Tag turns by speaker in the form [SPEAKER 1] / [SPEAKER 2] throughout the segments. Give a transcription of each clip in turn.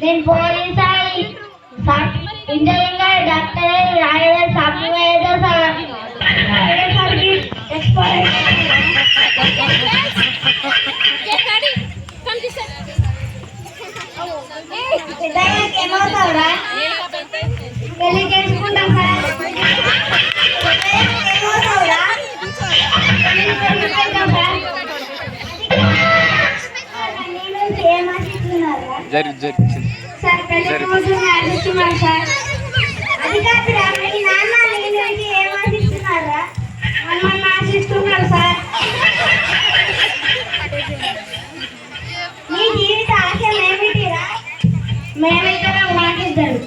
[SPEAKER 1] నేను police engineer doctor lawyer software expert ఏమవుతావురా పెళ్లి చేసుకుంటాం సార్ ఏమవుతావురా సార్ పెళ్లి ఆశిస్తున్నాను సార్ అది కాదురా మీ నాన్న నేను ఏం ఆశిస్తున్నారా మన ఆశిస్తున్నారు సార్ మీ జీవిత ఆశయం ఏమిటిరా మేమిద్దరం మాకిద్దరు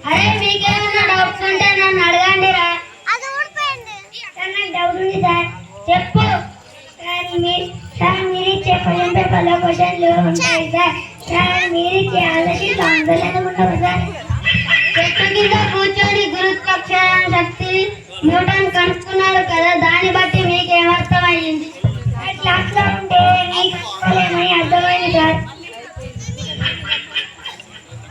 [SPEAKER 1] అరే మీకేమన్నా డౌట్స్ ఉంటే నన్ను అడగండి రా నాకు డౌట్ ఉంది సార్ చెప్పు సార్ మీరు చెప్పలేం పేపర్లో క్వశ్చన్లు ఉంటాయి సార్ మీరు చేయాలని ఆందోళన ఉండవు సార్ చెట్టు కింద కూర్చొని గురుత్వాకర్షణ శక్తి న్యూటన్ కనుక్కున్నారు కదా దాన్ని బట్టి మీకు ఏమర్థమైంది క్లాస్ లో ఉంటే మీకేమని అర్థమైంది సార్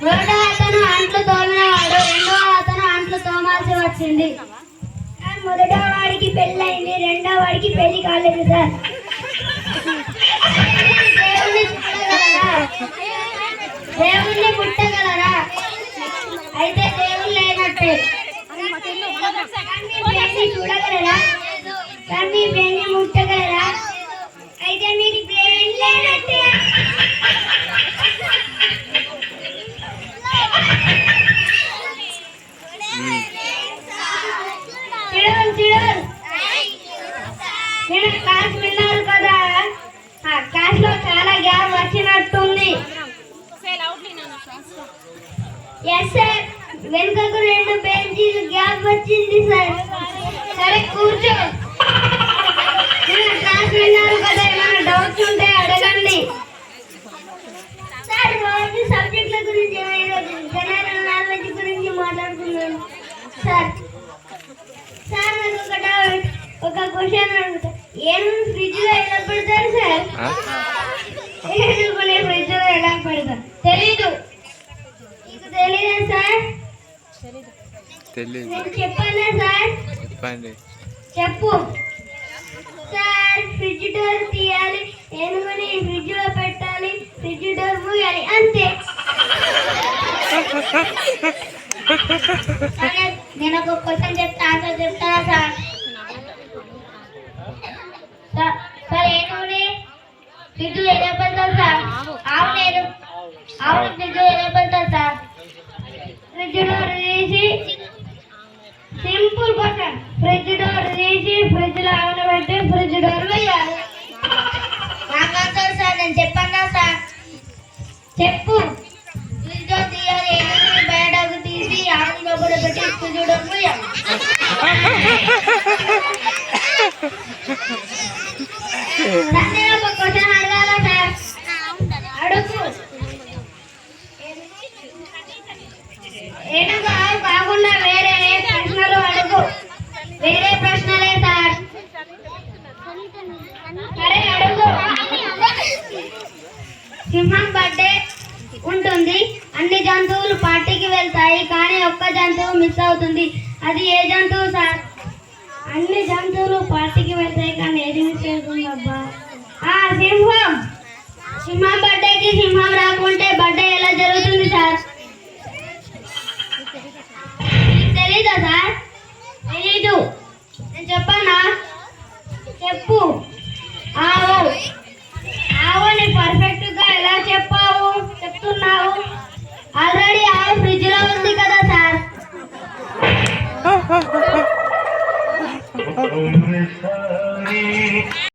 [SPEAKER 1] ఒకటో అతను అంట్లు తోమినవాడు రెండో అతను అంట్లు తోమాల్సి వచ్చింది మొదటో వాడికి పెళ్ళయింది రెండో వాడికి పెళ్లి కాలేదు సార్ దేవుణ్ణి పుట్టగలరా అయితే దేవుడు లేనట్టే చూడగలరా కానీ బ్రెయిన్ ముట్టగలరా అయితే మీకు బ్రెయిన్ లేనట్టే నేను క్లాస్ విన్నాను కదా ఆ క్లాస్ లో చాలా గ్యాప్ వచ్చినట్టుంది ఎస్ సార్ వెనుకకు 2 బెంచీలు గ్యాప్ వచ్చింది సార్ సరే కూర్చో నేను క్లాస్ విన్నాను కదా ఏమైనా డౌట్స్ ఉంటే అడగండి సార్ రోజు సబ్జెక్టుల గురించి జనరల్ నాలెడ్జ్ గురించి మాట్లాడుతున్నాను సార్ సార్ నాకు ఒక డౌట్ ఒక క్వశ్చన్ అడుగుతా ఏం ఫ్రిడ్జ్ లో ఎలా పెడతారు సార్ ఏనుగునే ఫ్రిడ్జ్ లో ఎలా పెడతారు తెలీదు మీకు తెలీదా సార్ నేను చెప్పానా సార్ చెప్పు సార్ ఫ్రిడ్జ్ డోర్ తీయాలి ఏనుగుని ఫ్రిడ్జ్ లో పెట్టాలి ఫ్రిడ్జ్ డోర్ మూయాలి అంతే సరే నేను ఒక క్వశ్చన్ చెప్తా ఆన్సర్ చెప్తానా సార్ సార్ ఏనుగుని ఫ్రిడ్జ్ లో ఎలా పెడతారు సార్ ఆవుని ఫ్రిడ్జ్ లో ఎలా పెడతారు సార్ ఫ్రిడ్జ్ డోర్ తీసి సింపుల్ క్వశ్చన్ ఫ్రిడ్జ్ డోర్ తీసి ఫ్రిడ్జ్ లో ఆవుని పెట్టి ఫ్రిడ్జ్ డోర్ వేయాలి నాకు ఆన్సర్ సార్ నేను చెప్పన్నా సార్ చెప్పు ఫ్రిడ్జ్ డోర్ తీయాలి ఏనుగుని బయటకు తీసి ఆవుని లోపల పెట్టి ఫ్రిడ్జ్ డోర్ వేయాలి ఒక క్వశ్చన్ అడగాలా సార్ అడుగు ఏనుగు ఆవు కాకుండా వేరే ప్రశ్నలు అడుగు వేరే ప్రశ్నలే సార్ సరే అడుగు సింహం బర్త్డే ఉంటుంది అన్ని జంతువులు పార్టీకి వెళ్తాయి కానీ ఒక్క జంతువు మిస్ అవుతుంది అది ఏ జంతువు సార్ అన్ని జంతువులు పార్టీకి వెళ్తాయి కానీ ఏది మిస్ అవుతుంది అబ్బా సింహం బర్త్డేకి సింహం రాకుంటే